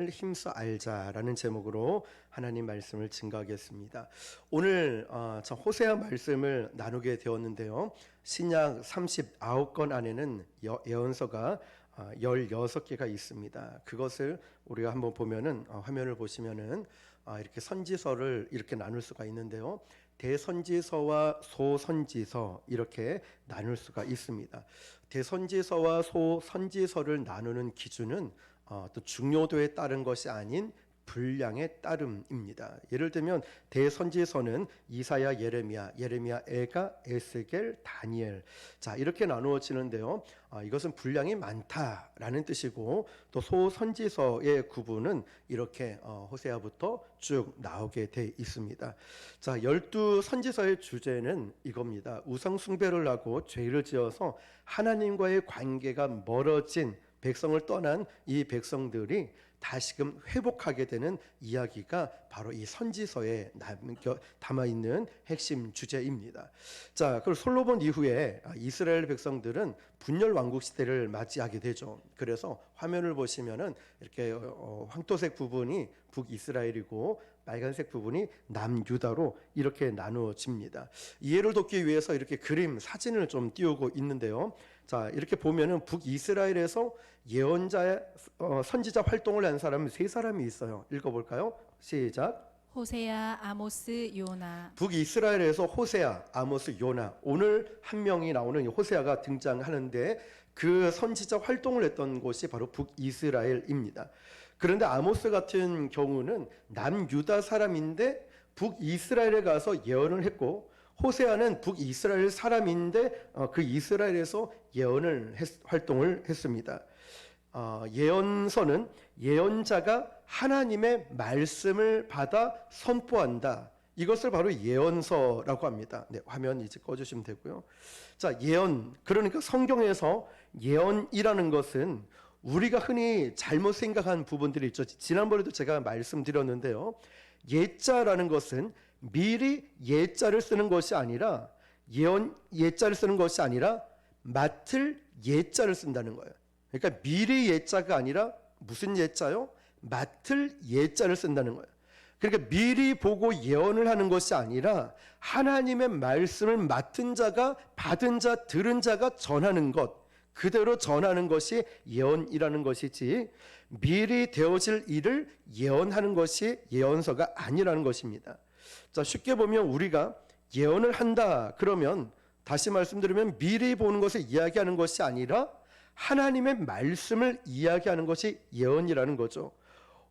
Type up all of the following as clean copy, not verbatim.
힘써 알자라는 제목으로 하나님 말씀을 증거하겠습니다. 오늘 저 호세아 말씀을 나누게 되었는데요. 신약 39권 안에는 예언서가 16개가 있습니다. 그것을 우리가 한번 보면은 화면을 보시면은 이렇게 선지서를 이렇게 나눌 수가 있는데요. 대선지서와 소선지서 이렇게 나눌 수가 있습니다. 대선지서와 소선지서를 나누는 기준은 또 중요도에 따른 것이 아닌 분량에 따름입니다. 예를 들면 대선지서는 이사야, 예레미야, 에가, 에스겔, 다니엘, 자 이렇게 나누어지는데요. 이것은 분량이 많다라는 뜻이고, 또 소선지서의 구분은 이렇게 호세아부터 쭉 나오게 돼 있습니다. 자, 12선지서의 주제는 이겁니다. 우상 숭배를 하고 죄를 지어서 하나님과의 관계가 멀어진 백성을 떠난 이 백성들이 다시금 회복하게 되는 이야기가 바로 이 선지서에 담아있는 핵심 주제입니다. 자, 그리고 솔로몬 이후에 이스라엘 백성들은 분열 왕국 시대를 맞이하게 되죠. 그래서 화면을 보시면은 이렇게 황토색 부분이 북이스라엘이고 빨간색 부분이 남유다로 이렇게 나누어집니다. 이해를 돕기 위해서 이렇게 그림, 사진을 좀 띄우고 있는데요. 자, 이렇게 보면은 북이스라엘에서 예언자, 선지자 활동을 한 사람은 세 사람이 있어요. 읽어볼까요? 시작. 호세아, 아모스, 요나. 북이스라엘에서 호세아, 아모스, 요나. 오늘 한 명이 나오는 호세아가 등장하는데 그 선지자 활동을 했던 곳이 바로 북이스라엘입니다. 그런데 아모스 같은 경우는 남유다 사람인데 북이스라엘에 가서 예언을 했고, 호세아는 북이스라엘 사람인데 그 이스라엘에서 활동을 했습니다. 예언서는 예언자가 하나님의 말씀을 받아 선포한다. 이것을 바로 예언서라고 합니다. 네, 화면 이제 꺼주시면 되고요. 자, 예언, 그러니까 성경에서 예언이라는 것은 우리가 흔히 잘못 생각한 부분들이 있죠. 지난번에도 제가 말씀드렸는데요. 예자라는 것은 미리 예자를 쓰는 것이 아니라, 예언 예자를 쓰는 것이 아니라 맡을 예자를 쓴다는 거예요. 그러니까 미리 예자가 아니라 무슨 예자요? 맡을 예자를 쓴다는 거예요. 그러니까 미리 보고 예언을 하는 것이 아니라 하나님의 말씀을 맡은 자가, 받은 자, 들은 자가 전하는 것, 그대로 전하는 것이 예언이라는 것이지, 미리 되어질 일을 예언하는 것이 예언서가 아니라는 것입니다. 자, 쉽게 보면 우리가 예언을 한다 그러면, 다시 말씀드리면 미리 보는 것을 이야기하는 것이 아니라 하나님의 말씀을 이야기하는 것이 예언이라는 거죠.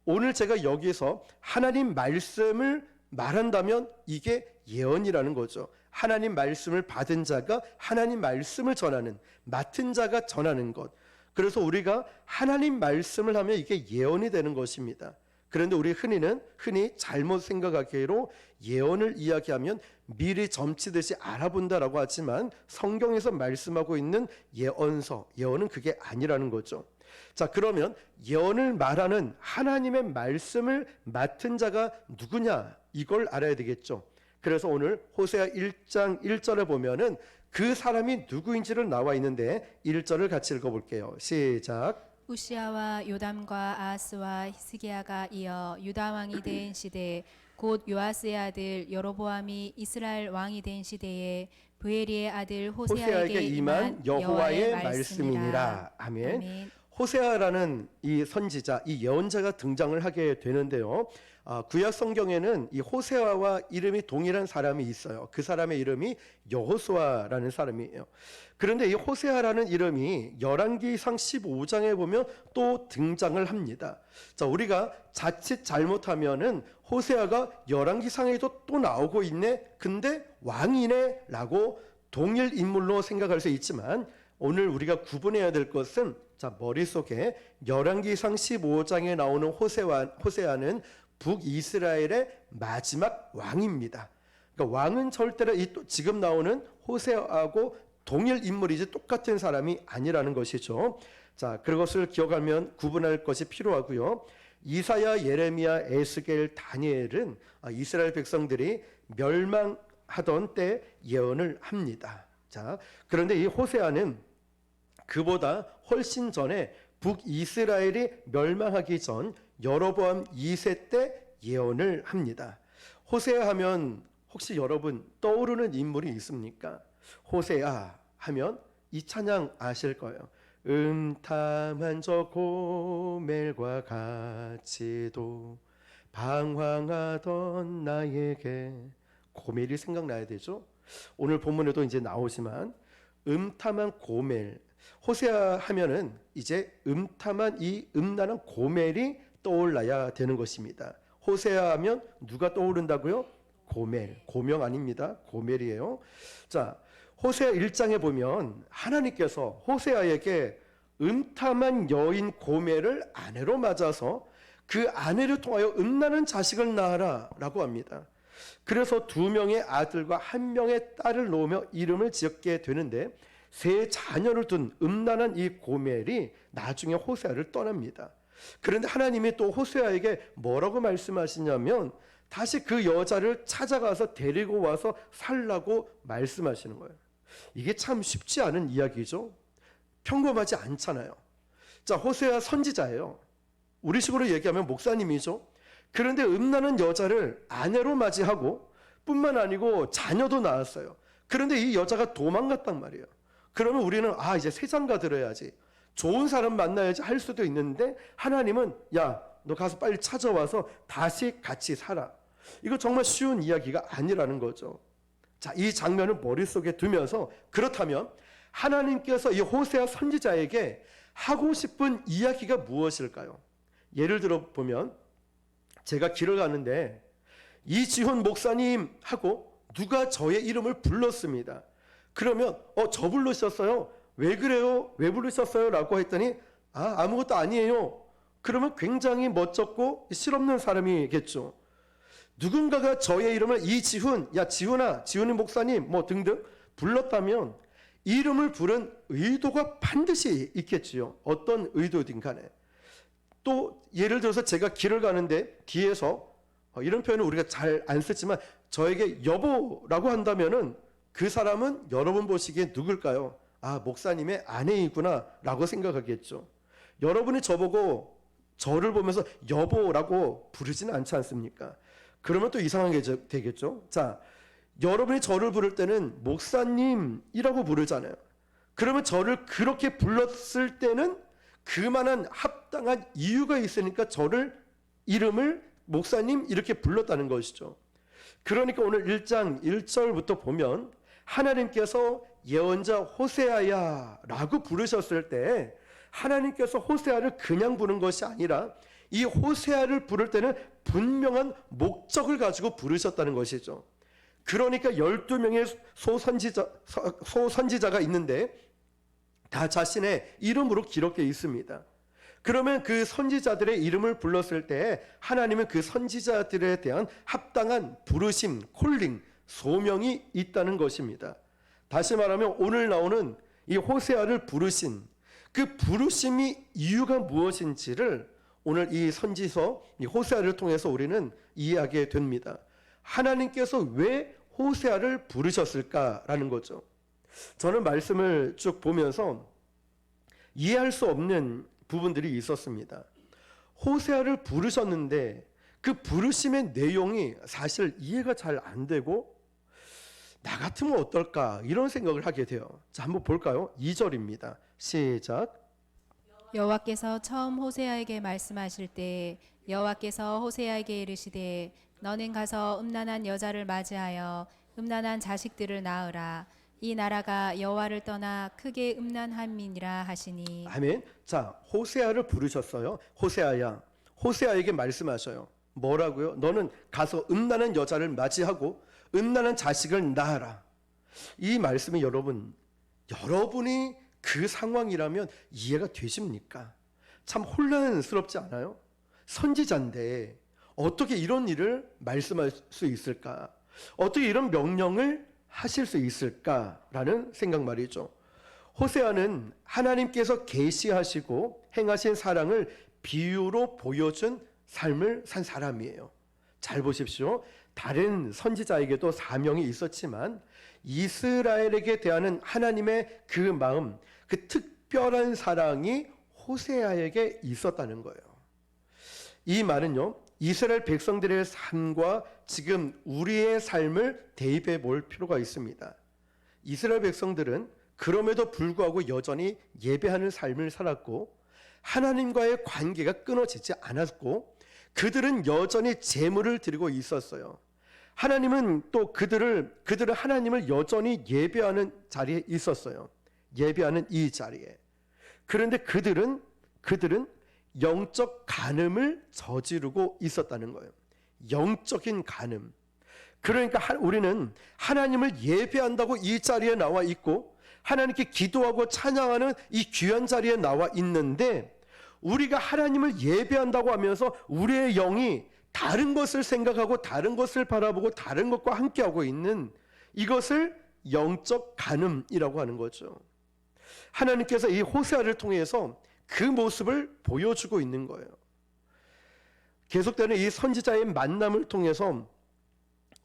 오늘 제가 여기서 하나님 말씀을 말한다면 이게 예언이라는 거죠. 하나님 말씀을 받은 자가 하나님 말씀을 전하는, 맡은 자가 전하는 것. 그래서 우리가 하나님 말씀을 하면 이게 예언이 되는 것입니다. 그런데 우리 흔히 잘못 생각하기로 예언을 이야기하면 미리 점치듯이 알아본다라고 하지만, 성경에서 말씀하고 있는 예언은 그게 아니라는 거죠. 자, 그러면 예언을 말하는 하나님의 말씀을 맡은 자가 누구냐, 이걸 알아야 되겠죠. 그래서 오늘 호세아 1장 1절에 보면은 그 사람이 누구인지를 나와 있는데 1절을 같이 읽어볼게요. 시작. 우시아와 요담과 아하스와 히스기야가 이어 유다 왕이 된 시대, 곧 요아스의 아들 여로보암이 이스라엘 왕이 된 시대에 브에리의 아들 호세아에게 임한 여호와의 말씀이니라. 아멘. 아멘. 호세아라는 이 선지자, 이 예언자가 등장을 하게 되는데요. 구약 성경에는 이 호세아와 이름이 동일한 사람이 있어요. 그 사람의 이름이 여호수아라는 사람이에요. 그런데 이 호세아라는 이름이 열왕기상 15장에 보면 또 등장을 합니다. 자, 우리가 자칫 잘못하면은 호세아가 열왕기상에도 또 나오고 있네, 근데 왕이네 라고 동일 인물로 생각할 수 있지만, 오늘 우리가 구분해야 될 것은, 자, 머릿속에 열왕기상 15장에 나오는 호세아는 북이스라엘의 마지막 왕입니다. 그러니까 왕은 절대로 지금 나오는 호세아하고 동일 인물이지 똑같은 사람이 아니라는 것이죠. 자, 그것을 기억하면 구분할 것이 필요하고요. 이사야, 예레미야, 에스겔, 다니엘은 이스라엘 백성들이 멸망하던 때 예언을 합니다. 자, 그런데 이 호세아는 그보다 훨씬 전에 북이스라엘이 멸망하기 전 여로보암 2세 때 예언을 합니다. 호세아 하면 혹시 여러분 떠오르는 인물이 있습니까? 호세아 하면 이 찬양 아실 거예요. 음탐한 저 고멜과 같이도 방황하던 나에게, 고멜이 생각나야 되죠. 오늘 본문에도 이제 나오지만 음탐한 고멜, 호세아 하면은 이제 음탐한 이 음란한 고멜이 떠올라야 되는 것입니다. 호세아 하면 누가 떠오른다고요? 고멜, 고명 아닙니다. 고멜이에요. 자, 호세아 1장에 보면 하나님께서 호세아에게 음탐한 여인 고멜을 아내로 맞아서 그 아내를 통하여 음란한 자식을 낳아라 라고 합니다. 그래서 2명의 아들과 1명의 딸을 놓으며 이름을 지었게 되는데, 3 자녀를 둔 음란한 이 고멜이 나중에 호세아를 떠납니다. 그런데 하나님이 또 호세아에게 뭐라고 말씀하시냐면 다시 그 여자를 찾아가서 데리고 와서 살라고 말씀하시는 거예요. 이게 참 쉽지 않은 이야기죠. 평범하지 않잖아요. 자, 호세아 선지자예요. 우리식으로 얘기하면 목사님이죠. 그런데 음란한 여자를 아내로 맞이하고 뿐만 아니고 자녀도 낳았어요. 그런데 이 여자가 도망갔단 말이에요. 그러면 우리는 이제 세상가 들어야지, 좋은 사람 만나야지 할 수도 있는데, 하나님은 야, 너 가서 빨리 찾아와서 다시 같이 살아. 이거 정말 쉬운 이야기가 아니라는 거죠. 자, 이 장면을 머릿속에 두면서, 그렇다면 하나님께서 이 호세아 선지자에게 하고 싶은 이야기가 무엇일까요? 예를 들어 보면, 제가 길을 가는데 이지훈 목사님 하고 누가 저의 이름을 불렀습니다. 그러면 저 부르셨어요? 왜 그래요? 왜 부르셨어요? 라고 했더니 아무것도 아니에요. 그러면 굉장히 멋졌고 실없는 사람이겠죠. 누군가가 저의 이름을 이지훈, 야 지훈아, 지훈이 목사님 뭐 등등 불렀다면 이름을 부른 의도가 반드시 있겠지요. 어떤 의도든 간에. 또 예를 들어서 제가 길을 가는데 뒤에서, 이런 표현은 우리가 잘 안 쓰지만 저에게 여보라고 한다면은 그 사람은 여러분 보시기에 누굴까요? 목사님의 아내이구나 라고 생각하겠죠. 여러분이 저보고 저를 보면서 여보라고 부르지는 않지 않습니까? 그러면 또 이상한 게 되겠죠. 자, 여러분이 저를 부를 때는 목사님이라고 부르잖아요. 그러면 저를 그렇게 불렀을 때는 그만한 합당한 이유가 있으니까 저를 이름을 목사님 이렇게 불렀다는 것이죠. 그러니까 오늘 1장 1절부터 보면 하나님께서 예언자 호세아야 라고 부르셨을 때 하나님께서 호세아를 그냥 부른 것이 아니라 이 호세아를 부를 때는 분명한 목적을 가지고 부르셨다는 것이죠. 그러니까 12명의 소선지자가 있는데 다 자신의 이름으로 기록되어 있습니다. 그러면 그 선지자들의 이름을 불렀을 때 하나님은 그 선지자들에 대한 합당한 부르심, 콜링, 소명이 있다는 것입니다. 다시 말하면 오늘 나오는 이 호세아를 부르신 그 부르심이 이유가 무엇인지를 오늘 이 선지서 이 호세아를 통해서 우리는 이해하게 됩니다. 하나님께서 왜 호세아를 부르셨을까라는 거죠. 저는 말씀을 쭉 보면서 이해할 수 없는 부분들이 있었습니다. 호세아를 부르셨는데 그 부르심의 내용이 사실 이해가 잘 안 되고 나 같으면 어떨까 이런 생각을 하게 돼요. 자, 한번 볼까요? 2절입니다. 시작. 여호와께서 처음 호세아에게 말씀하실 때 여호와께서 호세아에게 이르시되 너는 가서 음란한 여자를 맞이하여 음란한 자식들을 낳으라. 이 나라가 여호와를 떠나 크게 음란함이니라 하시니. 아멘. 자, 호세아를 부르셨어요. 호세아야. 호세아에게 말씀하셔요. 뭐라고요? 너는 가서 음란한 여자를 맞이하고 음란한 자식을 낳아라. 이 말씀이 여러분이 그 상황이라면 이해가 되십니까? 참 혼란스럽지 않아요? 선지자인데 어떻게 이런 일을 말씀할 수 있을까? 어떻게 이런 명령을 하실 수 있을까라는 생각 말이죠. 호세아는 하나님께서 계시하시고 행하신 사랑을 비유로 보여준 삶을 산 사람이에요. 잘 보십시오. 다른 선지자에게도 사명이 있었지만 이스라엘에게 대하는 하나님의 그 마음, 그 특별한 사랑이 호세아에게 있었다는 거예요. 이 말은요, 이스라엘 백성들의 삶과 지금 우리의 삶을 대입해 볼 필요가 있습니다. 이스라엘 백성들은 그럼에도 불구하고 여전히 예배하는 삶을 살았고 하나님과의 관계가 끊어지지 않았고 그들은 여전히 제물을 드리고 있었어요. 하나님은 또 그들은 하나님을 여전히 예배하는 자리에 있었어요. 예배하는 이 자리에. 그런데 그들은 영적 간음을 저지르고 있었다는 거예요. 영적인 간음. 그러니까 우리는 하나님을 예배한다고 이 자리에 나와 있고 하나님께 기도하고 찬양하는 이 귀한 자리에 나와 있는데 우리가 하나님을 예배한다고 하면서 우리의 영이 다른 것을 생각하고 다른 것을 바라보고 다른 것과 함께하고 있는 이것을 영적 간음이라고 하는 거죠. 하나님께서 이 호세아를 통해서 그 모습을 보여주고 있는 거예요. 계속되는 이 선지자의 만남을 통해서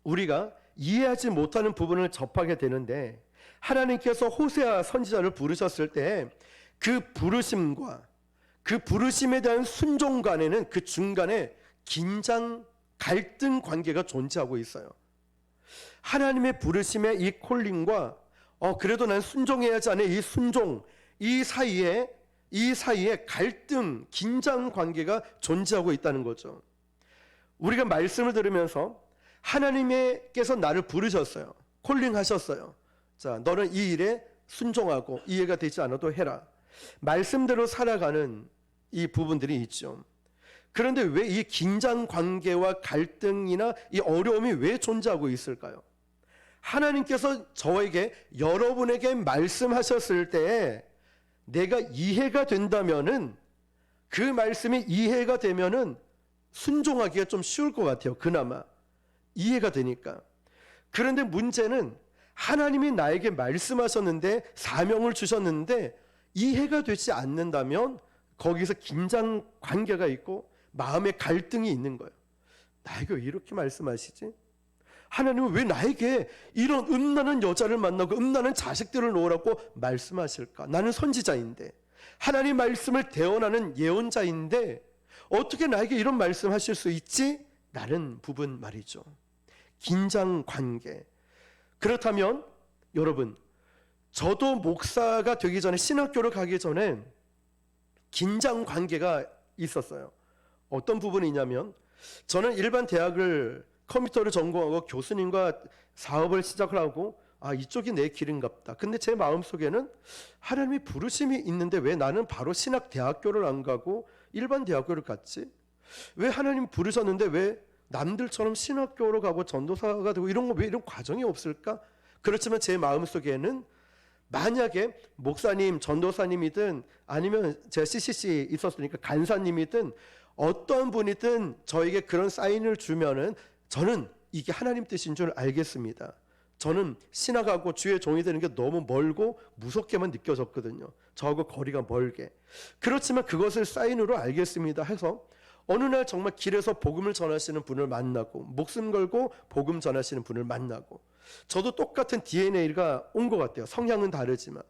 우리가 이해하지 못하는 부분을 접하게 되는데 하나님께서 호세아 선지자를 부르셨을 때 그 부르심과 그 부르심에 대한 순종 간에는 그 중간에 긴장, 갈등 관계가 존재하고 있어요. 하나님의 부르심의 이 콜링과 그래도 난 순종해야지 않은 이 순종, 이 사이에 갈등, 긴장 관계가 존재하고 있다는 거죠. 우리가 말씀을 들으면서 하나님께서 나를 부르셨어요. 콜링하셨어요. 자, 너는 이 일에 순종하고 이해가 되지 않아도 해라. 말씀대로 살아가는 이 부분들이 있죠. 그런데 왜 이 긴장 관계와 갈등이나 이 어려움이 왜 존재하고 있을까요? 하나님께서 저에게 여러분에게 말씀하셨을 때 내가 이해가 된다면은 그 말씀이 이해가 되면은 순종하기가 좀 쉬울 것 같아요. 그나마 이해가 되니까. 그런데 문제는 하나님이 나에게 말씀하셨는데 사명을 주셨는데 이해가 되지 않는다면 거기서 긴장 관계가 있고 마음의 갈등이 있는 거예요. 나에게 왜 이렇게 말씀하시지? 하나님은 왜 나에게 이런 음란한 여자를 만나고 음란한 자식들을 놓으라고 말씀하실까? 나는 선지자인데 하나님 말씀을 대언하는 예언자인데 어떻게 나에게 이런 말씀하실 수 있지? 라는 부분 말이죠. 긴장 관계. 그렇다면 여러분, 저도 목사가 되기 전에 신학교를 가기 전에 긴장 관계가 있었어요. 어떤 부분이냐면 저는 일반 대학을 컴퓨터를 전공하고 교수님과 사업을 시작을 하고 이쪽이 내 길인갑다. 근데 제 마음속에는 하나님이 부르심이 있는데 왜 나는 바로 신학대학교를 안 가고 일반 대학교를 갔지? 왜 하나님 부르셨는데 왜 남들처럼 신학교로 가고 전도사가 되고 이런 거 왜 이런 과정이 없을까? 그렇지만 제 마음속에는 만약에 목사님, 전도사님이든 아니면 제가 CCC 있었으니까 간사님이든 어떤 분이든 저에게 그런 사인을 주면은 저는 이게 하나님 뜻인 줄 알겠습니다. 저는 신학하고 주의 종이 되는 게 너무 멀고 무섭게만 느껴졌거든요. 저하고 거리가 멀게. 그렇지만 그것을 사인으로 알겠습니다 해서 어느 날 정말 길에서 복음을 전하시는 분을 만나고 목숨 걸고 복음 전하시는 분을 만나고 저도 똑같은 DNA가 온 것 같아요. 성향은 다르지만.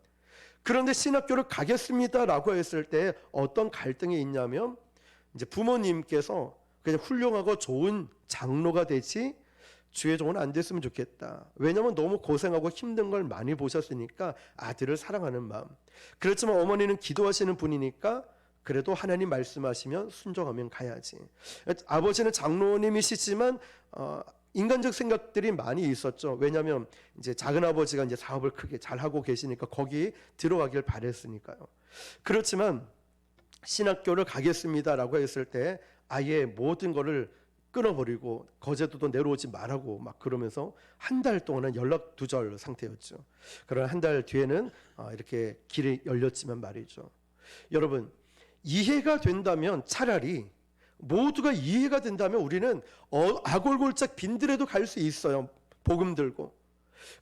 그런데 신학교를 가겠습니다라고 했을 때 어떤 갈등이 있냐면 이제 부모님께서 그냥 훌륭하고 좋은 장로가 되지 주의 종은 안 됐으면 좋겠다. 왜냐하면 너무 고생하고 힘든 걸 많이 보셨으니까 아들을 사랑하는 마음. 그렇지만 어머니는 기도하시는 분이니까 그래도 하나님 말씀하시면 순종하면 가야지. 아버지는 장로님이시지만 인간적 생각들이 많이 있었죠. 왜냐하면 이제 작은 아버지가 이제 사업을 크게 잘 하고 계시니까 거기 들어가길 바랬으니까요. 그렇지만 신학교를 가겠습니다라고 했을 때 아예 모든 거를 끊어버리고 거제도도 내려오지 말라고 막 그러면서 한 달 동안은 연락 두절 상태였죠. 그러나 한 달 뒤에는 이렇게 길이 열렸지만 말이죠. 여러분, 이해가 된다면 차라리 모두가 이해가 된다면 우리는 아골골짝 빈들에도 갈 수 있어요. 복음 들고.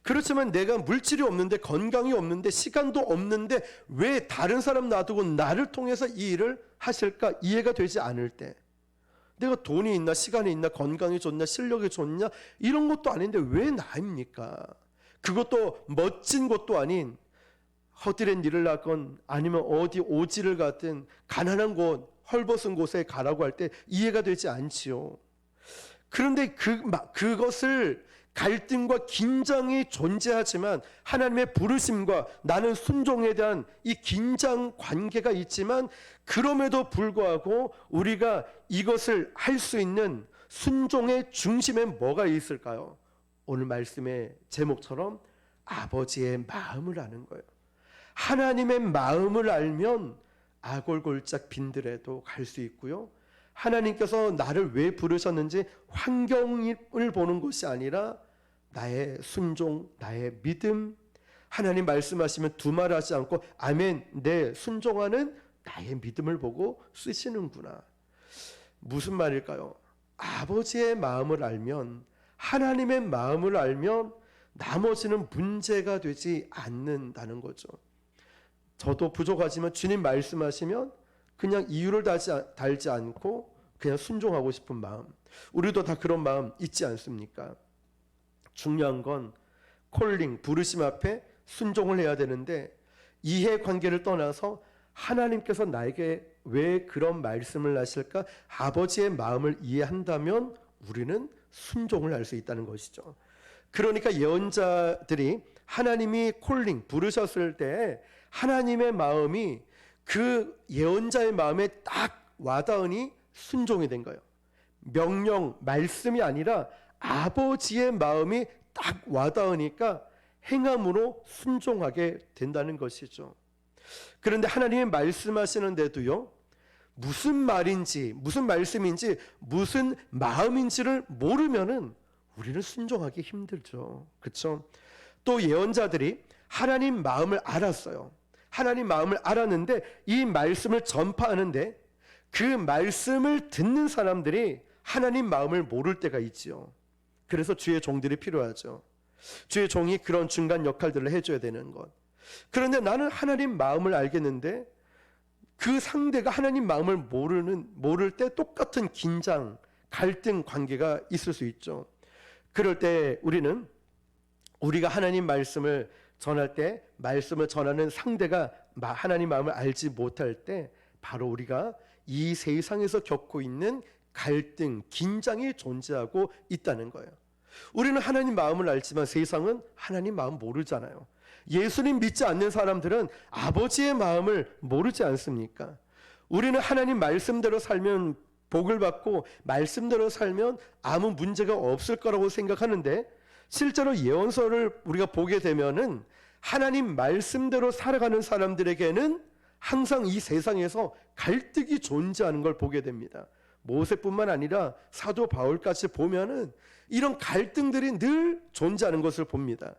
그렇지만 내가 물질이 없는데 건강이 없는데 시간도 없는데 왜 다른 사람 놔두고 나를 통해서 이 일을 하실까 이해가 되지 않을 때 내가 돈이 있나 시간이 있나 건강이 좋나 실력이 좋냐 이런 것도 아닌데 왜 나입니까? 그것도 멋진 것도 아닌 허드렛 일을 하건 아니면 어디 오지를 가든 가난한 곳 헐벗은 곳에 가라고 할 때 이해가 되지 않지요. 그런데 그것을 갈등과 긴장이 존재하지만 하나님의 부르심과 나는 순종에 대한 이 긴장 관계가 있지만 그럼에도 불구하고 우리가 이것을 할 수 있는 순종의 중심에 뭐가 있을까요? 오늘 말씀의 제목처럼 아버지의 마음을 아는 거예요. 하나님의 마음을 알면 아골골짝 빈들에도 갈 수 있고요. 하나님께서 나를 왜 부르셨는지 환경을 보는 것이 아니라 나의 순종, 나의 믿음, 하나님 말씀하시면 두말하지 않고 아멘, 네, 순종하는 나의 믿음을 보고 쓰시는구나. 무슨 말일까요? 아버지의 마음을 알면, 하나님의 마음을 알면 나머지는 문제가 되지 않는다는 거죠. 저도 부족하지만 주님 말씀하시면 그냥 이유를 달지 않고 그냥 순종하고 싶은 마음, 우리도 다 그런 마음 있지 않습니까? 중요한 건 콜링, 부르심 앞에 순종을 해야 되는데 이해관계를 떠나서 하나님께서 나에게 왜 그런 말씀을 하실까? 아버지의 마음을 이해한다면 우리는 순종을 할 수 있다는 것이죠. 그러니까 예언자들이 하나님이 콜링, 부르셨을 때 하나님의 마음이 그 예언자의 마음에 딱 와닿으니 순종이 된 거예요. 명령, 말씀이 아니라 아버지의 마음이 딱 와닿으니까 행함으로 순종하게 된다는 것이죠. 그런데 하나님이 말씀하시는데도요, 무슨 말인지, 무슨 말씀인지, 무슨 마음인지를 모르면은 우리는 순종하기 힘들죠. 그렇죠? 또 예언자들이 하나님 마음을 알았어요. 하나님 마음을 알았는데 이 말씀을 전파하는데 그 말씀을 듣는 사람들이 하나님 마음을 모를 때가 있지요. 그래서 주의 종들이 필요하죠. 주의 종이 그런 중간 역할들을 해줘야 되는 것. 그런데 나는 하나님 마음을 알겠는데 그 상대가 하나님 마음을 모를 때 똑같은 긴장, 갈등 관계가 있을 수 있죠. 그럴 때 우리가 하나님 말씀을 전할 때 말씀을 전하는 상대가 하나님 마음을 알지 못할 때 바로 우리가 이 세상에서 겪고 있는 갈등, 긴장이 존재하고 있다는 거예요. 우리는 하나님 마음을 알지만 세상은 하나님 마음 모르잖아요. 예수님 믿지 않는 사람들은 아버지의 마음을 모르지 않습니까? 우리는 하나님 말씀대로 살면 복을 받고 말씀대로 살면 아무 문제가 없을 거라고 생각하는데 실제로 예언서를 우리가 보게 되면은 하나님 말씀대로 살아가는 사람들에게는 항상 이 세상에서 갈등이 존재하는 걸 보게 됩니다. 모세뿐만 아니라 사도 바울까지 보면은 이런 갈등들이 늘 존재하는 것을 봅니다.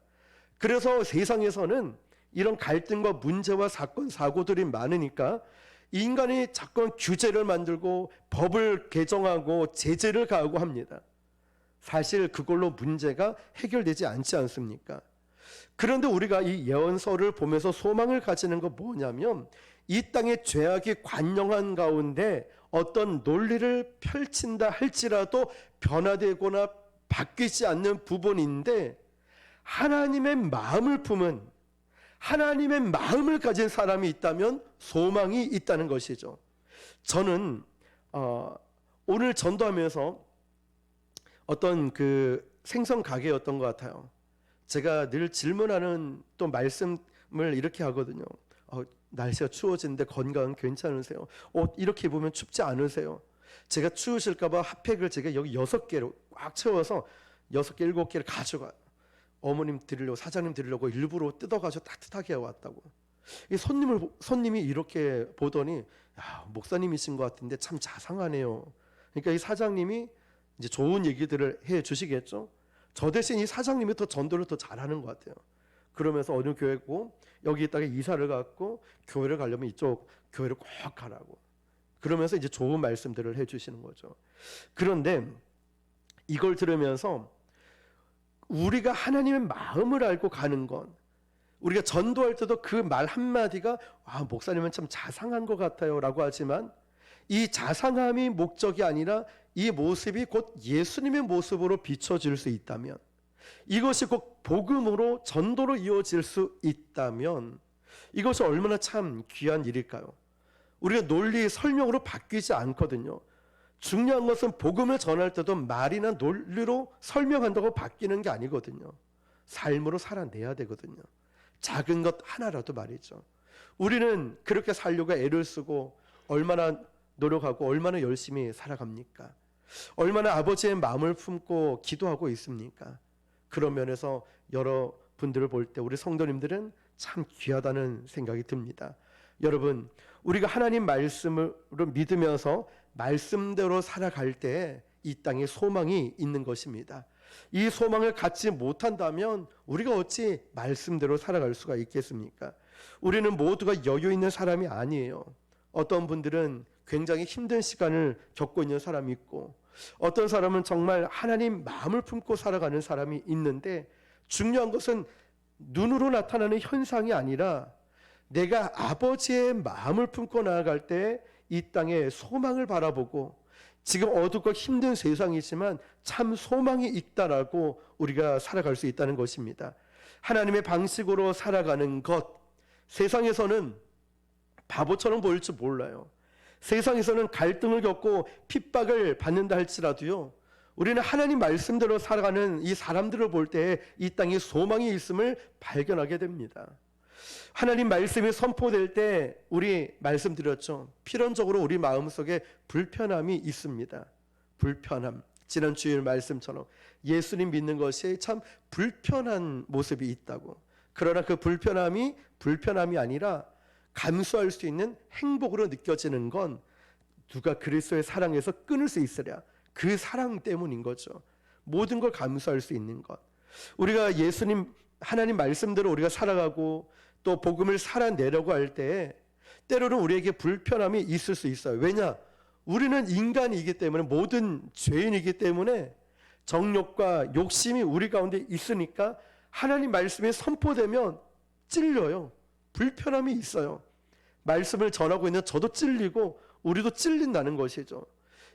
그래서 세상에서는 이런 갈등과 문제와 사건, 사고들이 많으니까 인간이 자꾸 규제를 만들고 법을 개정하고 제재를 가하고 합니다. 사실 그걸로 문제가 해결되지 않지 않습니까? 그런데 우리가 이 예언서를 보면서 소망을 가지는 건 뭐냐면 이 땅의 죄악이 관영한 가운데 어떤 논리를 펼친다 할지라도 변화되거나 바뀌지 않는 부분인데 하나님의 마음을 품은, 하나님의 마음을 가진 사람이 있다면 소망이 있다는 것이죠. 저는 오늘 전도하면서 어떤 그 생선 가게였던 것 같아요. 제가 늘 질문하는 또 말씀을 이렇게 하거든요. 날씨가 추워지는데 건강 괜찮으세요? 옷 이렇게 입으면 춥지 않으세요? 제가 추우실까봐 핫팩을 제가 여기 6개로 꽉 채워서 6개, 7개를 가져가요. 어머님 드리려고, 사장님 드리려고 일부러 뜯어가지고 따뜻하게 해왔다고. 이 손님이 이렇게 보더니 야, 목사님이신 것 같은데 참 자상하네요. 그러니까 이 사장님이 이제 좋은 얘기들을 해 주시겠죠. 저 대신 이 사장님이 더 전도를 더 잘하는 것 같아요. 그러면서 어느 교회고 여기다가 이사를 갔고 교회를 가려면 이쪽 교회를 꼭 가라고. 그러면서 이제 좋은 말씀들을 해 주시는 거죠. 그런데 이걸 들으면서 우리가 하나님의 마음을 알고 가는 건, 우리가 전도할 때도 그 말 한마디가 목사님은 참 자상한 것 같아요 라고 하지만 이 자상함이 목적이 아니라 이 모습이 곧 예수님의 모습으로 비춰질 수 있다면, 이것이 곧 복음으로 전도로 이어질 수 있다면 이것이 얼마나 참 귀한 일일까요? 우리가 논리 설명으로 바뀌지 않거든요. 중요한 것은 복음을 전할 때도 말이나 논리로 설명한다고 바뀌는 게 아니거든요. 삶으로 살아내야 되거든요. 작은 것 하나라도 말이죠. 우리는 그렇게 살려고 애를 쓰고 얼마나 노력하고 얼마나 열심히 살아갑니까? 얼마나 아버지의 마음을 품고 기도하고 있습니까? 그런 면에서 여러분들을 볼 때 우리 성도님들은 참 귀하다는 생각이 듭니다. 여러분, 우리가 하나님 말씀을 믿으면서 말씀대로 살아갈 때 이 땅에 소망이 있는 것입니다. 이 소망을 갖지 못한다면 우리가 어찌 말씀대로 살아갈 수가 있겠습니까? 우리는 모두가 여유 있는 사람이 아니에요. 어떤 분들은 굉장히 힘든 시간을 겪고 있는 사람이 있고, 어떤 사람은 정말 하나님 마음을 품고 살아가는 사람이 있는데, 중요한 것은 눈으로 나타나는 현상이 아니라 내가 아버지의 마음을 품고 나아갈 때 이 땅에 소망을 바라보고, 지금 어둡고 힘든 세상이지만 참 소망이 있다라고 우리가 살아갈 수 있다는 것입니다. 하나님의 방식으로 살아가는 것, 세상에서는 바보처럼 보일지 몰라요. 세상에서는 갈등을 겪고 핍박을 받는다 할지라도요, 우리는 하나님 말씀대로 살아가는 이 사람들을 볼 때 이 땅에 소망이 있음을 발견하게 됩니다. 하나님 말씀이 선포될 때 우리 말씀드렸죠. 필연적으로 우리 마음속에 불편함이 있습니다. 불편함. 지난 주일 말씀처럼 예수님 믿는 것이 참 불편한 모습이 있다고. 그러나 그 불편함이 아니라 감수할 수 있는 행복으로 느껴지는 건 누가 그리스도의 사랑에서 끊을 수 있으랴. 그 사랑 때문인 거죠. 모든 걸 감수할 수 있는 것. 우리가 예수님 하나님 말씀대로 우리가 살아가고 또 복음을 살아내려고 할 때 때로는 우리에게 불편함이 있을 수 있어요. 왜냐? 우리는 인간이기 때문에, 모든 죄인이기 때문에 정욕과 욕심이 우리 가운데 있으니까 하나님 말씀이 선포되면 찔려요. 불편함이 있어요. 말씀을 전하고 있는 저도 찔리고 우리도 찔린다는 것이죠.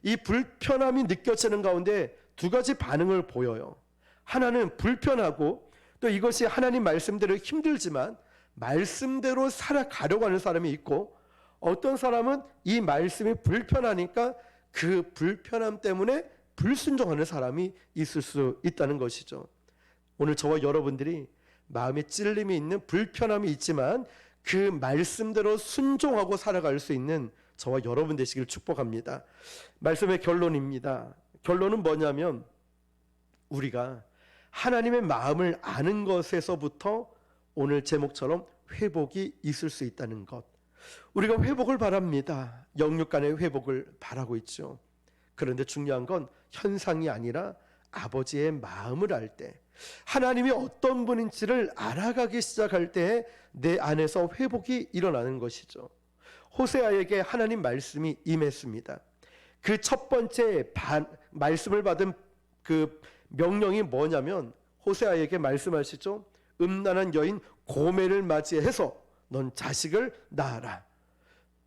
이 불편함이 느껴지는 가운데 두 가지 반응을 보여요. 하나는 불편하고, 또 이것이 하나님 말씀대로 힘들지만 말씀대로 살아가려고 하는 사람이 있고, 어떤 사람은 이 말씀이 불편하니까 그 불편함 때문에 불순종하는 사람이 있을 수 있다는 것이죠. 오늘 저와 여러분들이 마음에 찔림이 있는, 불편함이 있지만 그 말씀대로 순종하고 살아갈 수 있는 저와 여러분 되시길 축복합니다. 말씀의 결론입니다. 결론은 뭐냐면, 우리가 하나님의 마음을 아는 것에서부터 오늘 제목처럼 회복이 있을 수 있다는 것. 우리가 회복을 바랍니다. 영육 간의 회복을 바라고 있죠. 그런데 중요한 건 현상이 아니라 아버지의 마음을 알 때, 하나님이 어떤 분인지를 알아가기 시작할 때 내 안에서 회복이 일어나는 것이죠. 호세아에게 하나님 말씀이 임했습니다. 그 첫 번째 말씀을 받은 그 명령이 뭐냐면, 호세아에게 말씀하시죠. 음란한 여인 고멜을 맞이해서 넌 자식을 낳아라.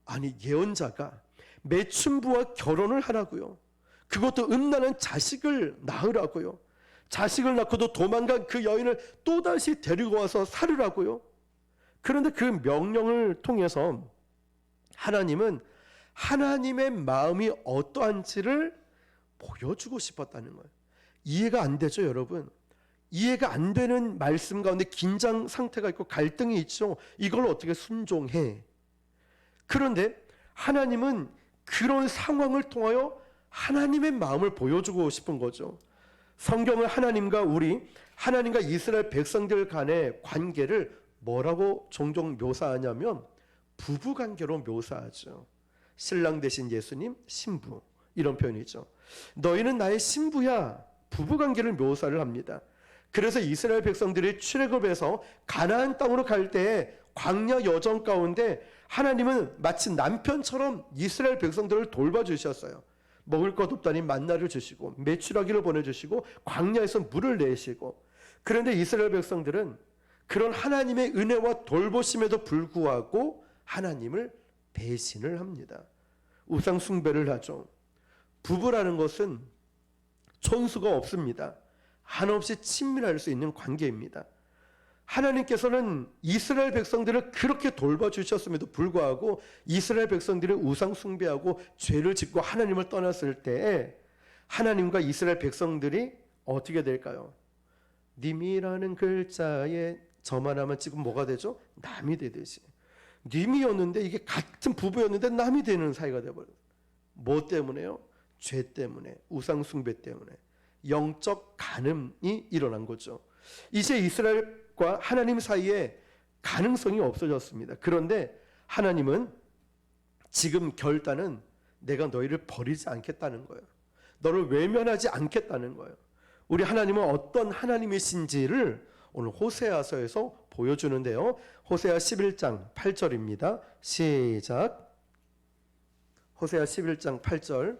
아니, 예언자가 매춘부와 결혼을 하라고요. 그것도 음란한 자식을 낳으라고요. 자식을 낳고도 도망간 그 여인을 또다시 데리고 와서 살으라고요. 그런데 그 명령을 통해서 하나님은 하나님의 마음이 어떠한지를 보여주고 싶었다는 거예요. 이해가 안 되죠, 여러분? 이해가 안 되는 말씀 가운데 긴장 상태가 있고 갈등이 있죠. 이걸 어떻게 순종해? 그런데 하나님은 그런 상황을 통하여 하나님의 마음을 보여주고 싶은 거죠. 성경은 하나님과 이스라엘 백성들 간의 관계를 뭐라고 종종 묘사하냐면 부부관계로 묘사하죠. 신랑 대신 예수님, 신부, 이런 표현이죠. 너희는 나의 신부야. 부부관계를 묘사를 합니다. 그래서 이스라엘 백성들이 출애굽해서 가나안 땅으로 갈 때 광야 여정 가운데 하나님은 마치 남편처럼 이스라엘 백성들을 돌봐주셨어요. 먹을 것 없다니 만나를 주시고 메추라기를 보내주시고 광야에서 물을 내시고. 그런데 이스라엘 백성들은 그런 하나님의 은혜와 돌보심에도 불구하고 하나님을 배신을 합니다. 우상 숭배를 하죠. 부부라는 것은 촌수가 없습니다. 한없이 친밀할 수 있는 관계입니다. 하나님께서는 이스라엘 백성들을 그렇게 돌봐주셨음에도 불구하고 이스라엘 백성들이 우상 숭배하고 죄를 짓고 하나님을 떠났을 때 하나님과 이스라엘 백성들이 어떻게 될까요? 님이라는 글자에 저만 하면 지금 뭐가 되죠? 남이 되듯이. 님이었는데 이게 같은 부부였는데 남이 되는 사이가 되어버려요. 뭐 때문에요? 죄 때문에, 우상 숭배 때문에 영적 간음이 일어난 거죠. 이제 이스라엘과 하나님 사이에 가능성이 없어졌습니다. 그런데 하나님은 지금 결단은 내가 너희를 버리지 않겠다는 거예요. 너를 외면하지 않겠다는 거예요. 우리 하나님은 어떤 하나님이신지를 오늘 호세아서에서 보여주는데요. 호세아 11장 8절입니다. 시작. 호세아 11장 8절.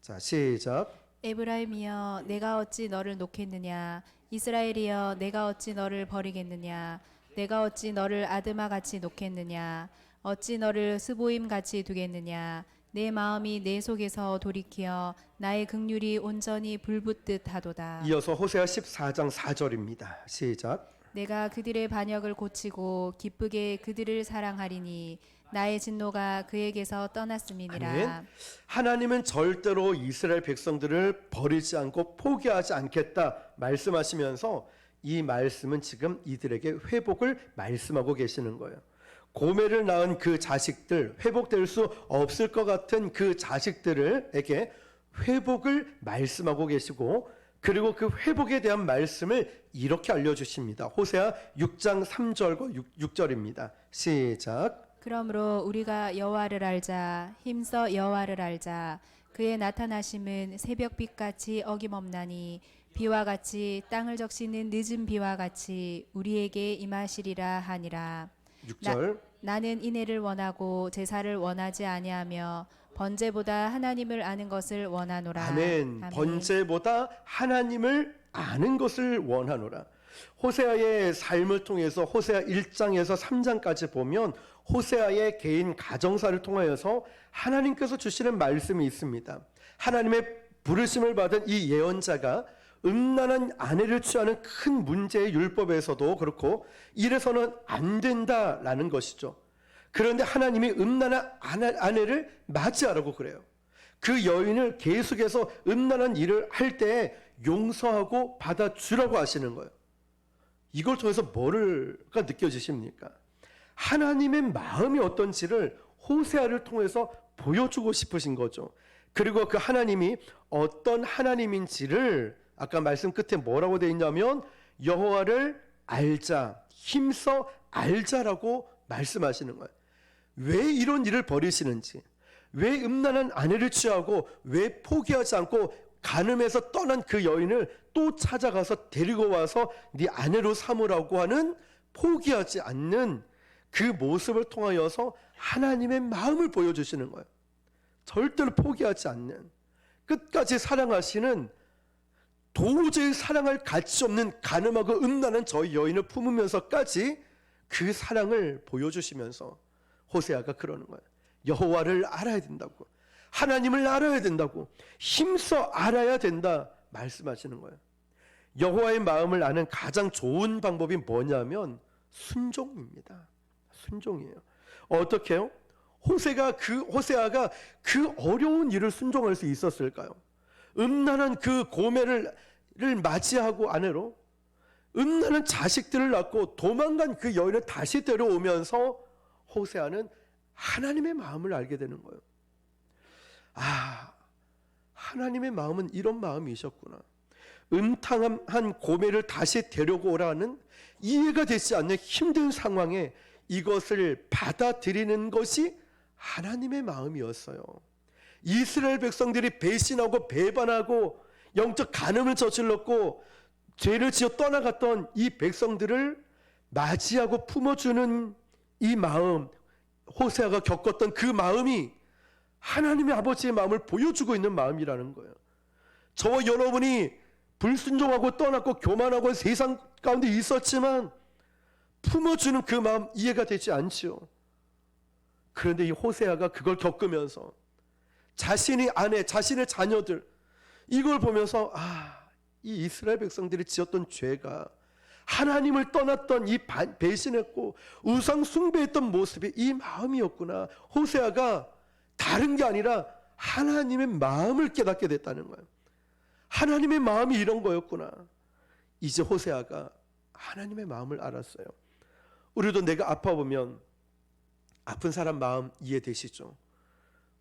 자, 시작. 에브라임이여 내가 어찌 너를 놓겠느냐 이스라엘이여 내가 어찌 너를 버리겠느냐 내가 어찌 너를 아드마 같이 놓겠느냐 어찌 너를 스보임 같이 두겠느냐 내 마음이 내 속에서 돌이키어 나의 긍휼이 온전히 불붙듯 하도다. 이어서 호세아 14장 4절입니다. 시작. 내가 그들의 반역을 고치고 기쁘게 그들을 사랑하리니 나의 진노가 그에게서 떠났음이니라. 아멘. 하나님은 절대로 이스라엘 백성들을 버리지 않고 포기하지 않겠다 말씀하시면서 이 말씀은 지금 이들에게 회복을 말씀하고 계시는 거예요. 고멜을 낳은 그 자식들, 회복될 수 없을 것 같은 그 자식들에게 회복을 말씀하고 계시고, 그리고 그 회복에 대한 말씀을 이렇게 알려주십니다. 호세아 6장 3절과 6절입니다. 시작. 그러므로 우리가 여호와를 알자 힘써 여호와를 알자 그의 나타나심은 새벽빛 같이 어김없나니 비와 같이 땅을 적시는 늦은 비와 같이 우리에게 임하시리라 하니라. 6절. 나는 인애를 원하고 제사를 원하지 아니하며 번제보다 하나님을 아는 것을 원하노라. 아멘. 번제보다 하나님을 아는 것을 원하노라. 호세아의 삶을 통해서 호세아 1장에서 3장까지 보면 호세아의 개인 가정사를 통하여서 하나님께서 주시는 말씀이 있습니다. 하나님의 부르심을 받은 이 예언자가 음란한 아내를 취하는 큰 문제의 율법에서도 그렇고 이래서는 안 된다라는 것이죠. 그런데 하나님이 음란한 아내를 맞이하라고 그래요. 그 여인을 계속해서 음란한 일을 할 때 용서하고 받아주라고 하시는 거예요. 이걸 통해서 뭐가 느껴지십니까? 하나님의 마음이 어떤지를 호세아를 통해서 보여주고 싶으신 거죠. 그리고 그 하나님이 어떤 하나님인지를 아까 말씀 끝에 뭐라고 되어 있냐면 여호와를 알자, 힘써 알자라고 말씀하시는 거예요. 왜 이런 일을 벌이시는지, 왜 음란한 아내를 취하고 왜 포기하지 않고 간음해서 떠난 그 여인을 또 찾아가서 데리고 와서 네 아내로 삼으라고 하는 포기하지 않는 그 모습을 통하여서 하나님의 마음을 보여주시는 거예요. 절대로 포기하지 않는, 끝까지 사랑하시는, 도저히 사랑할 가치 없는 간음하고 음란한 저 여인을 품으면서까지 그 사랑을 보여주시면서 호세아가 그러는 거예요. 여호와를 알아야 된다고, 하나님을 알아야 된다고, 힘써 알아야 된다 말씀하시는 거예요. 여호와의 마음을 아는 가장 좋은 방법이 뭐냐면 순종입니다. 순종이에요. 어떻게 해요? 호세아가 그 어려운 일을 순종할 수 있었을까요? 음란한 그 고멜을 맞이하고 아내로 음란한 자식들을 낳고 도망간 그 여인을 다시 데려오면서 호세아는 하나님의 마음을 알게 되는 거예요. 아, 하나님의 마음은 이런 마음이셨구나. 음탕한 고멜을 다시 데려오라는 이해가 되지 않는 힘든 상황에 이것을 받아들이는 것이 하나님의 마음이었어요. 이스라엘 백성들이 배신하고 배반하고 영적 간음을 저질렀고 죄를 지어 떠나갔던 이 백성들을 맞이하고 품어주는 이 마음, 호세아가 겪었던 그 마음이 하나님의 아버지의 마음을 보여주고 있는 마음이라는 거예요. 저와 여러분이 불순종하고 떠났고 교만하고 세상 가운데 있었지만 품어주는 그 마음 이해가 되지 않지요. 그런데 이 호세아가 그걸 겪으면서 자신의 아내, 자신의 자녀들 이걸 보면서 이 이스라엘 백성들이 지었던 죄가 하나님을 떠났던 이 배신했고 우상 숭배했던 모습이 이 마음이었구나. 호세아가 다른 게 아니라 하나님의 마음을 깨닫게 됐다는 거예요. 하나님의 마음이 이런 거였구나. 이제 호세아가 하나님의 마음을 알았어요. 우리도 내가 아파 보면 아픈 사람 마음 이해되시죠?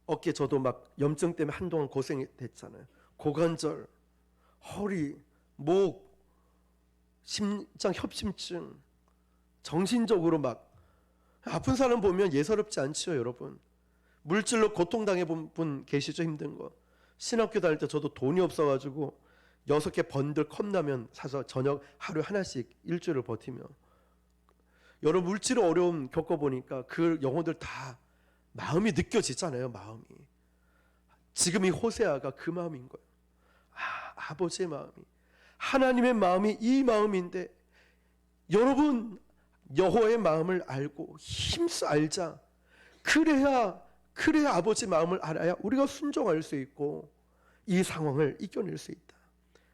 어깨 저도 막 염증 때문에 한동안 고생했잖아요. 고관절, 허리, 목, 심장 협심증, 정신적으로 막 아픈 사람 보면 예사롭지 않지요, 여러분. 물질로 고통당해 본 분 계시죠? 힘든 거. 신학교 다닐 때 저도 돈이 없어가지고 6개 번들 컵라면 사서 저녁 하루에 하나씩 일주일을 버티며, 여러 물질 어려움 겪어보니까 그 영혼들 다 마음이 느껴지잖아요. 마음이. 지금 이 호세아가 그 마음인 거예요. 아버지의 마음이, 하나님의 마음이 이 마음인데, 여러분 여호와의 마음을 알고 힘써 알자. 그래야 아버지 마음을 알아야 우리가 순종할 수 있고 이 상황을 이겨낼 수 있다.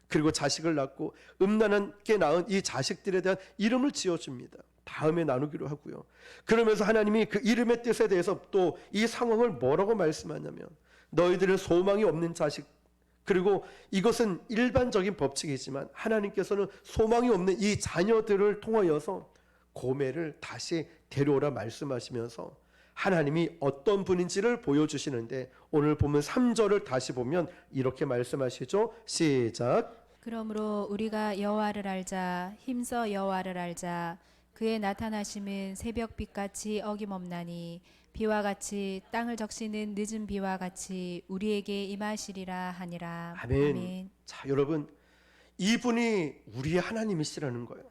그리고 자식을 낳고 음란하게 낳은 이 자식들에 대한 이름을 지어줍니다. 다음에 나누기로 하고요. 그러면서 하나님이 그 이름의 뜻에 대해서 또 이 상황을 뭐라고 말씀하냐면, 너희들은 소망이 없는 자식, 그리고 이것은 일반적인 법칙이지만 하나님께서는 소망이 없는 이 자녀들을 통하여서 고멜을 다시 데려오라 말씀하시면서 하나님이 어떤 분인지를 보여주시는데, 오늘 보면 3절을 다시 보면 이렇게 말씀하시죠. 시작. 그러므로 우리가 여호와를 알자. 힘써 여호와를 알자. 그의 나타나심은 새벽빛같이 어김없나니 비와 같이 땅을 적시는 늦은 비와 같이 우리에게 임하시리라 하니라. 아멘. 자, 여러분, 이분이 우리의 하나님이시라는 거예요.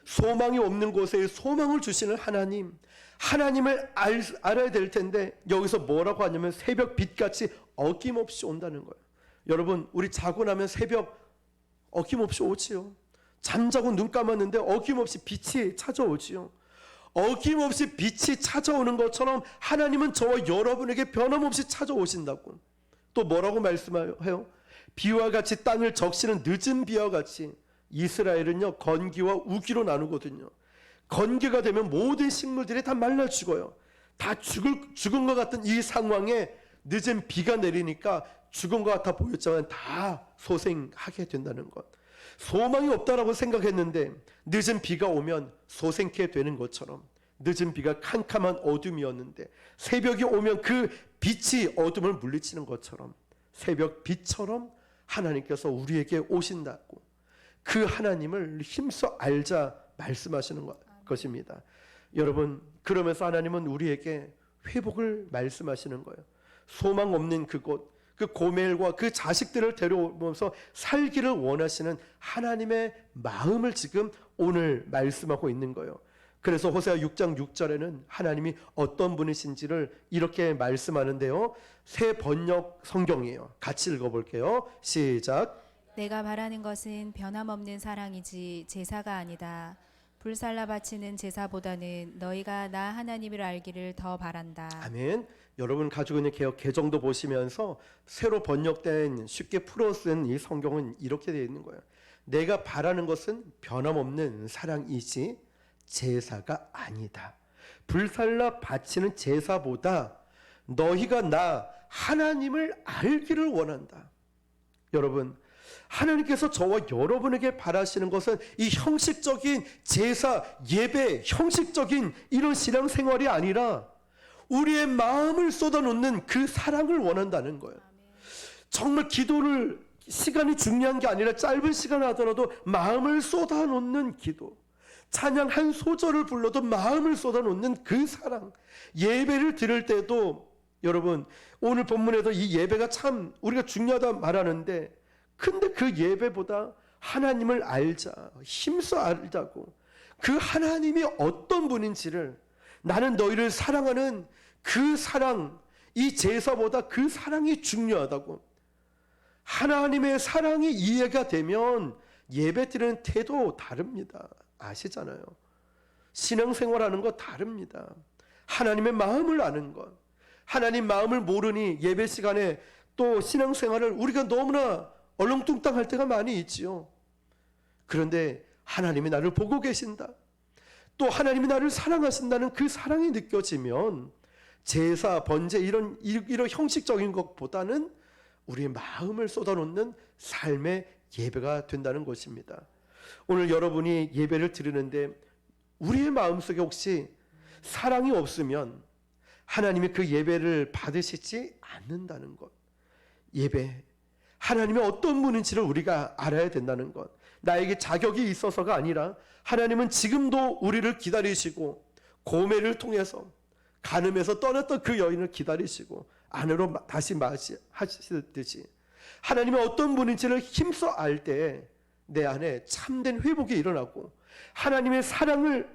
소망이 없는 곳에 소망을 주시는 하나님, 하나님을 알아야 될 텐데 여기서 뭐라고 하냐면 새벽 빛같이 어김없이 온다는 거예요. 여러분, 우리 자고 나면 새벽 어김없이 오지요. 잠자고 눈 감았는데 어김없이 빛이 찾아오지요. 어김없이 빛이 찾아오는 것처럼 하나님은 저와 여러분에게 변함없이 찾아오신다고. 또 뭐라고 말씀해요? 비와 같이 땅을 적시는 늦은 비와 같이. 이스라엘은요 건기와 우기로 나누거든요. 건기가 되면 모든 식물들이 다 말라 죽어요. 다 죽은 것 같은 이 상황에 늦은 비가 내리니까 죽은 것 같아 보였지만 다 소생하게 된다는 것. 소망이 없다라고 생각했는데 늦은 비가 오면 소생케 되는 것처럼, 늦은 비가 캄캄한 어둠이었는데 새벽이 오면 그 빛이 어둠을 물리치는 것처럼 새벽 빛처럼 하나님께서 우리에게 오신다고. 그 하나님을 힘써 알자 말씀하시는 것입니다. 여러분, 그러면서 하나님은 우리에게 회복을 말씀하시는 거예요. 소망 없는 그곳, 그 고멜과 그 자식들을 데려오면서 살기를 원하시는 하나님의 마음을 지금 오늘 말씀하고 있는 거예요. 그래서 호세아 6장 6절에는 하나님이 어떤 분이신지를 이렇게 말씀하는데요. 새 번역 성경이에요. 같이 읽어볼게요. 시작. 내가 바라는 것은 변함없는 사랑이지 제사가 아니다. 불살라 바치는 제사보다는 너희가 나 하나님을 알기를 더 바란다. 아멘. 여러분 가지고 있는 개역 개정도 보시면서 새로 번역된 쉽게 풀어 쓴 이 성경은 이렇게 되어 있는 거예요. 내가 바라는 것은 변함없는 사랑이지 제사가 아니다. 불살라 바치는 제사보다 너희가 나 하나님을 알기를 원한다. 여러분, 하나님께서 저와 여러분에게 바라시는 것은 이 형식적인 제사, 예배, 형식적인 이런 신앙생활이 아니라 우리의 마음을 쏟아놓는 그 사랑을 원한다는 거예요. 정말 기도를 시간이 중요한 게 아니라 짧은 시간 하더라도 마음을 쏟아놓는 기도, 찬양 한 소절을 불러도 마음을 쏟아놓는 그 사랑, 예배를 드릴 때도 여러분 오늘 본문에도 이 예배가 참 우리가 중요하다 말하는데, 근데 그 예배보다 하나님을 알자, 힘써 알자고, 그 하나님이 어떤 분인지를, 나는 너희를 사랑하는 그 사랑, 이 제사보다 그 사랑이 중요하다고. 하나님의 사랑이 이해가 되면 예배 드리는 태도 다릅니다. 아시잖아요. 신앙생활하는 거 다릅니다. 하나님의 마음을 아는 것. 하나님 마음을 모르니 예배 시간에 또 신앙생활을 우리가 너무나 얼렁뚱땅할 때가 많이 있지요. 그런데 하나님이 나를 보고 계신다, 또 하나님이 나를 사랑하신다는 그 사랑이 느껴지면 제사, 번제 이런 형식적인 것보다는 우리의 마음을 쏟아놓는 삶의 예배가 된다는 것입니다. 오늘 여러분이 예배를 드리는데 우리의 마음속에 혹시 사랑이 없으면 하나님이 그 예배를 받으시지 않는다는 것. 예배, 하나님의 어떤 분인지를 우리가 알아야 된다는 것. 나에게 자격이 있어서가 아니라 하나님은 지금도 우리를 기다리시고 고매를 통해서 간음에서 떠났던 그 여인을 기다리시고 안으로 다시 맞이하시듯이 하나님의 어떤 분인지를 힘써 알 때 내 안에 참된 회복이 일어나고 하나님의 사랑을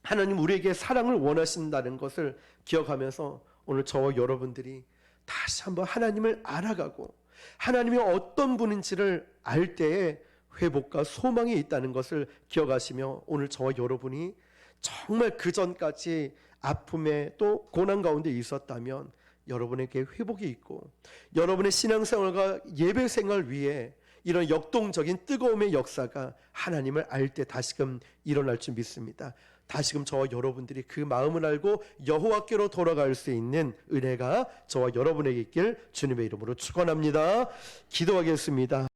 하나님 우리에게 사랑을 원하신다는 것을 기억하면서 오늘 저와 여러분들이 다시 한번 하나님을 알아가고 하나님이 어떤 분인지를 알 때에 회복과 소망이 있다는 것을 기억하시며 오늘 저와 여러분이 정말 그 전까지 아픔에 또 고난 가운데 있었다면 여러분에게 회복이 있고 여러분의 신앙생활과 예배생활 위에 이런 역동적인 뜨거움의 역사가 하나님을 알 때 다시금 일어날 줄 믿습니다. 다시금 저와 여러분들이 그 마음을 알고 여호와께로 돌아갈 수 있는 은혜가 저와 여러분에게 있길 주님의 이름으로 축원합니다. 기도하겠습니다.